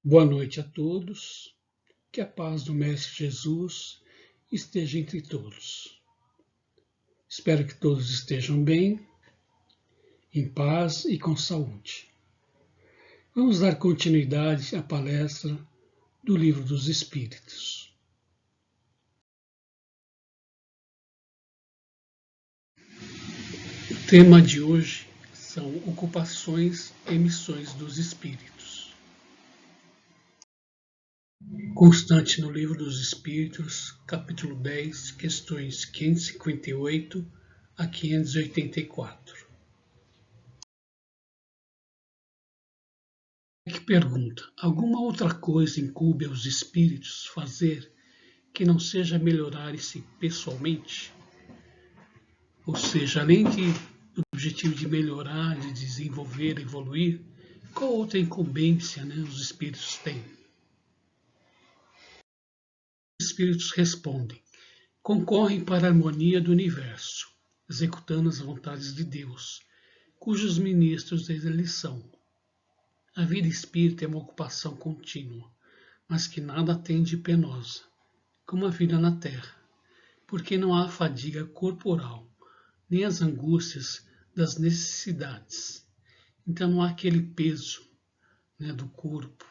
Boa noite a todos, que a paz do Mestre Jesus esteja entre todos. Espero que todos estejam bem, em paz e com saúde. Vamos dar continuidade à palestra do Livro dos Espíritos. O tema de hoje são ocupações e missões dos espíritos. Constante no Livro dos Espíritos, capítulo 10, questões 558 a 584. Que pergunta: alguma outra coisa incumbe aos espíritos fazer que não seja melhorar-se pessoalmente? Ou seja, além do objetivo de melhorar, de desenvolver, evoluir, qual outra incumbência os espíritos têm? Os espíritos respondem: concorrem para a harmonia do universo, executando as vontades de Deus, cujos ministros eles são. A vida espírita é uma ocupação contínua, mas que nada tem de penosa, como a vida na terra, porque não há fadiga corporal, nem as angústias das necessidades. Então não há aquele peso do corpo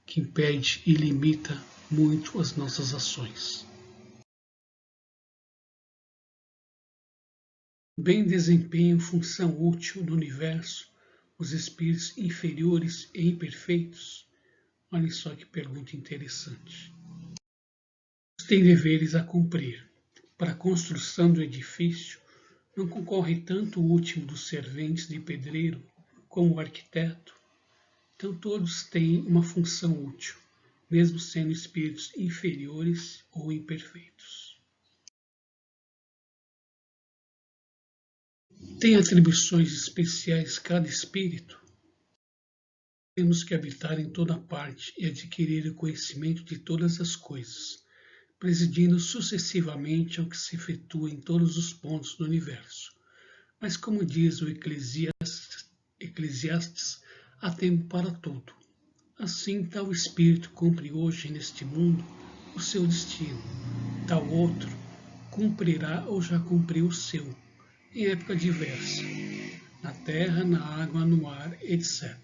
que impede e limita muito as nossas ações. Bem desempenham função útil no universo os espíritos inferiores e imperfeitos? Olha só que pergunta interessante. Têm deveres a cumprir. Para a construção do edifício, não concorre tanto o último dos serventes de pedreiro como o arquiteto? Então todos têm uma função útil, mesmo sendo espíritos inferiores ou imperfeitos. Tem atribuições especiais cada espírito? Temos que habitar em toda parte e adquirir o conhecimento de todas as coisas, presidindo sucessivamente ao que se efetua em todos os pontos do universo. Mas como diz o Eclesiastes, há tempo para tudo. Assim, tal espírito cumpre hoje neste mundo o seu destino. Tal outro cumprirá ou já cumpriu o seu, em época diversa, na terra, na água, no ar, etc.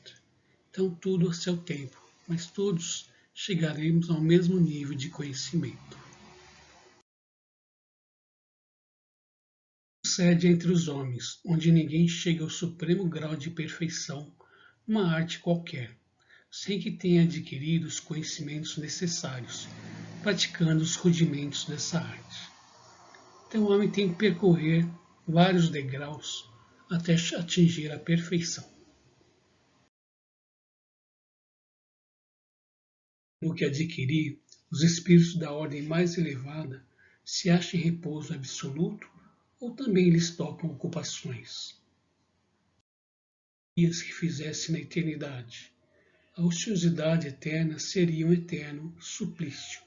Então tudo a seu tempo, mas todos chegaremos ao mesmo nível de conhecimento. Sucede entre os homens, onde ninguém chega ao supremo grau de perfeição numa arte qualquer, sem que tenha adquirido os conhecimentos necessários, praticando os rudimentos dessa arte. Então o homem tem que percorrer vários degraus até atingir a perfeição. No que adquirir, os espíritos da ordem mais elevada se acham em repouso absoluto ou também lhes tocam ocupações? Dias que fizesse na eternidade, a ociosidade eterna seria um eterno suplício.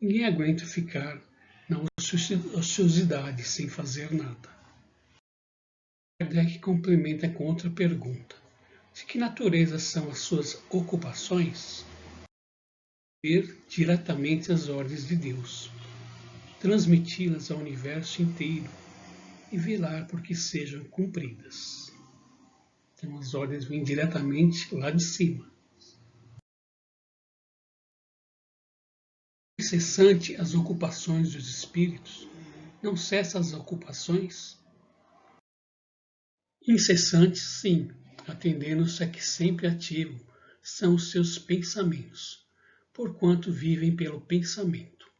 Ninguém aguenta ficar na ociosidade sem fazer nada. Kardec complementa com outra pergunta: de que natureza são as suas ocupações? Ver diretamente as ordens de Deus, transmiti-las ao universo inteiro e velar por que sejam cumpridas. Então as ordens vêm diretamente lá de cima. Incessante as ocupações dos espíritos? Não cessam as ocupações? Incessantes, sim, atendendo-se a que sempre ativo são os seus pensamentos, porquanto vivem pelo pensamento.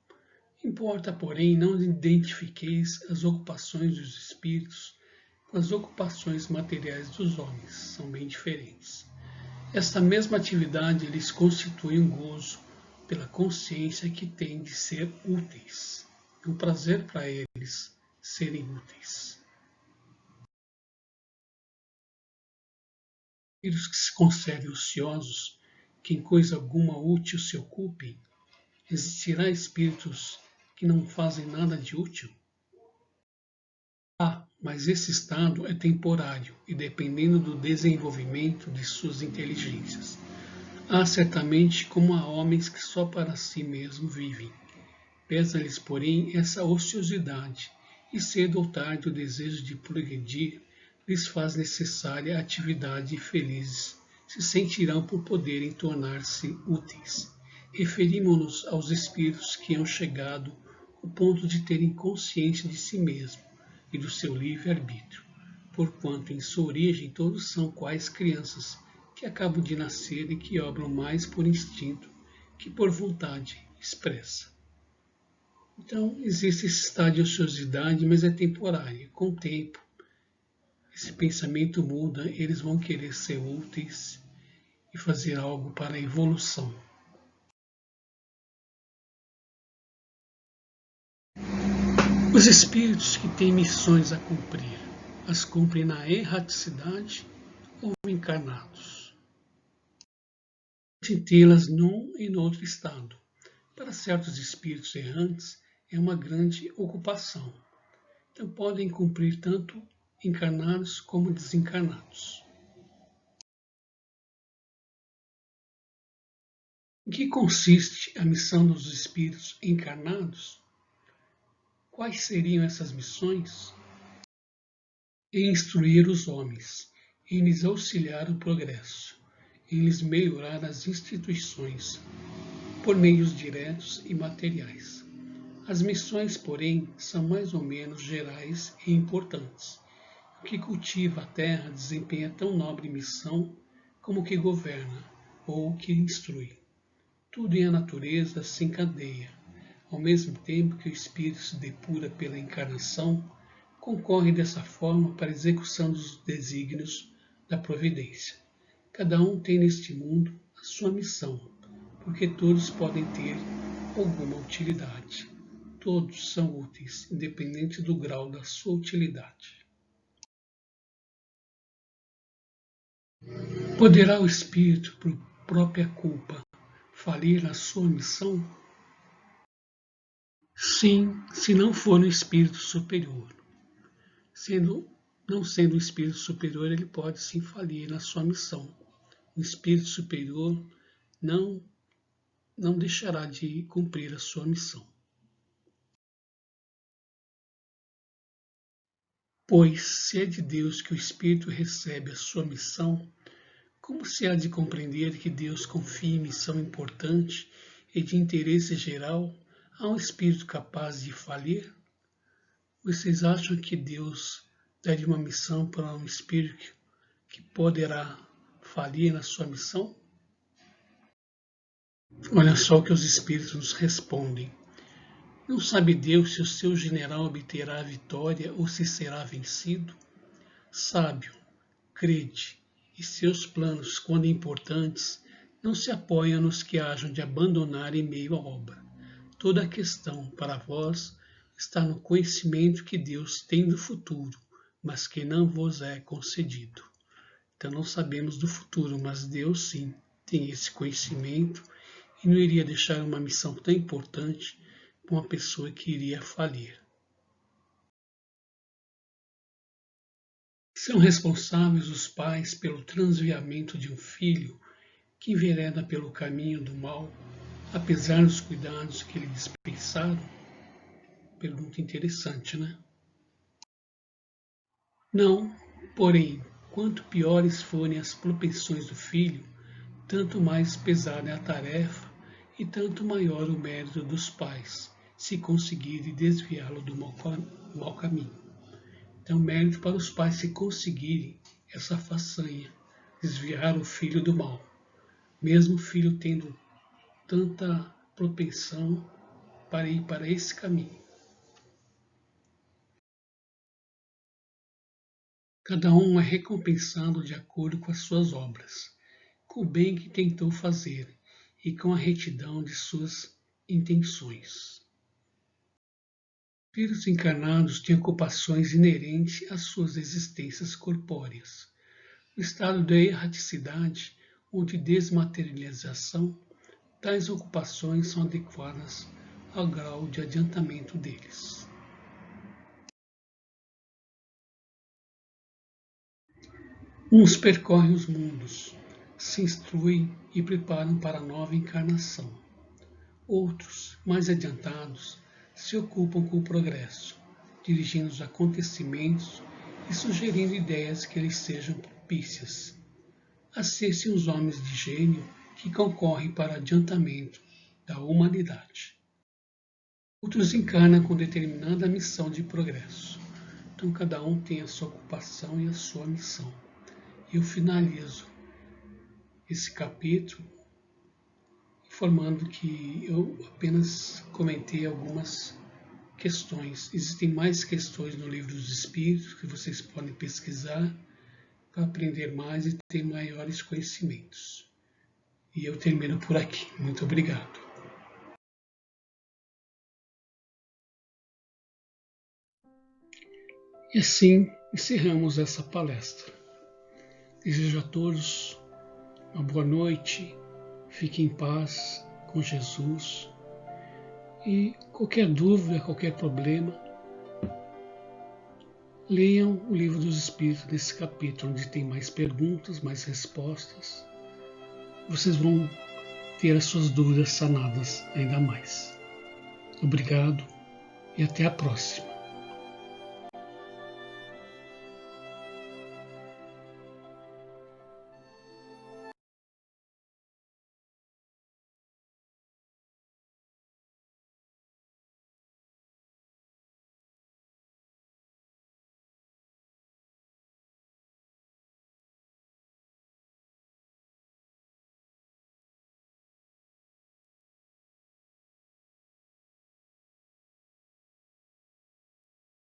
Importa, porém, não identifiqueis as ocupações dos espíritos com as ocupações materiais dos homens, são bem diferentes. Esta mesma atividade lhes constitui um gozo pela consciência que têm de ser úteis, um prazer para eles serem úteis. Espíritos que se conservem ociosos, que em coisa alguma útil se ocupem, existirá espíritos que não fazem nada de útil? Mas esse estado é temporário e dependendo do desenvolvimento de suas inteligências. Há certamente como há homens que só para si mesmo vivem. Pesa-lhes, porém, essa ociosidade, e cedo ou tarde o desejo de progredir lhes faz necessária atividade e felizes se sentirão por poderem tornar-se úteis. Referimos-nos aos espíritos que hão chegado ao ponto de terem consciência de si mesmo e do seu livre-arbítrio, porquanto em sua origem todos são quais crianças que acabam de nascer e que obram mais por instinto que por vontade expressa. Então, existe esse estado de ociosidade, mas é temporário. Com o tempo, esse pensamento muda, eles vão querer ser úteis e fazer algo para a evolução. Os espíritos que têm missões a cumprir, as cumprem na erraticidade ou encarnados? De tê-las num e no outro estado. Para certos espíritos errantes, é uma grande ocupação. Então podem cumprir tanto encarnados como desencarnados. Em que consiste a missão dos espíritos encarnados? Quais seriam essas missões? Em instruir os homens, em lhes auxiliar o progresso, em lhes melhorar as instituições, por meios diretos e materiais. As missões, porém, são mais ou menos gerais e importantes. O que cultiva a terra desempenha tão nobre missão como o que governa ou o que instrui. Tudo em a natureza se encadeia. Ao mesmo tempo que o espírito se depura pela encarnação, concorre dessa forma para a execução dos desígnios da providência. Cada um tem neste mundo a sua missão, porque todos podem ter alguma utilidade. Todos são úteis, independente do grau da sua utilidade. Poderá o espírito, por própria culpa, falir na sua missão? Sim, se não for um espírito superior. Não sendo um espírito superior, ele pode sim falir na sua missão. O espírito superior não deixará de cumprir a sua missão. Pois, se é de Deus que o espírito recebe a sua missão, como se há de compreender que Deus confia em missão importante e de interesse geral a um espírito capaz de falir? Vocês acham que Deus daria uma missão para um espírito que poderá falir na sua missão? Olha só o que os espíritos nos respondem. Não sabe Deus se o seu general obterá a vitória ou se será vencido? Sábio, crede, e seus planos, quando importantes, não se apoiam nos que hajam de abandonar em meio à obra. Toda a questão, para vós, está no conhecimento que Deus tem do futuro, mas que não vos é concedido. Então não sabemos do futuro, mas Deus sim tem esse conhecimento e não iria deixar uma missão tão importante para uma pessoa que iria falir. São responsáveis os pais pelo transviamento de um filho que envereda pelo caminho do mal, apesar dos cuidados que lhe dispensaram? Pergunta interessante, né? Não, porém, quanto piores forem as propensões do filho, tanto mais pesada é a tarefa e tanto maior o mérito dos pais, se conseguirem desviá-lo do mau caminho. Então, mérito para os pais se conseguirem essa façanha, desviar o filho do mal, mesmo o filho tendo tanta propensão para ir para esse caminho. Cada um é recompensado de acordo com as suas obras, com o bem que tentou fazer e com a retidão de suas intenções. Espíritos encarnados têm ocupações inerentes às suas existências corpóreas. No estado da erraticidade ou de desmaterialização, tais ocupações são adequadas ao grau de adiantamento deles. Uns percorrem os mundos, se instruem e preparam para a nova encarnação. Outros, mais adiantados, se ocupam com o progresso, dirigindo os acontecimentos e sugerindo ideias que lhes sejam propícias. Assistem os homens de gênio que concorrem para o adiantamento da humanidade. Outros encarnam com determinada missão de progresso. Então cada um tem a sua ocupação e a sua missão. Eu finalizo esse capítulo informando que eu apenas comentei algumas questões. Existem mais questões no Livro dos Espíritos que vocês podem pesquisar para aprender mais e ter maiores conhecimentos. E eu termino por aqui. Muito obrigado. E assim encerramos essa palestra. Desejo a todos uma boa noite, fiquem em paz com Jesus e qualquer dúvida, qualquer problema, leiam o Livro dos Espíritos nesse capítulo, onde tem mais perguntas, mais respostas. Vocês vão ter as suas dúvidas sanadas ainda mais. Obrigado e até a próxima.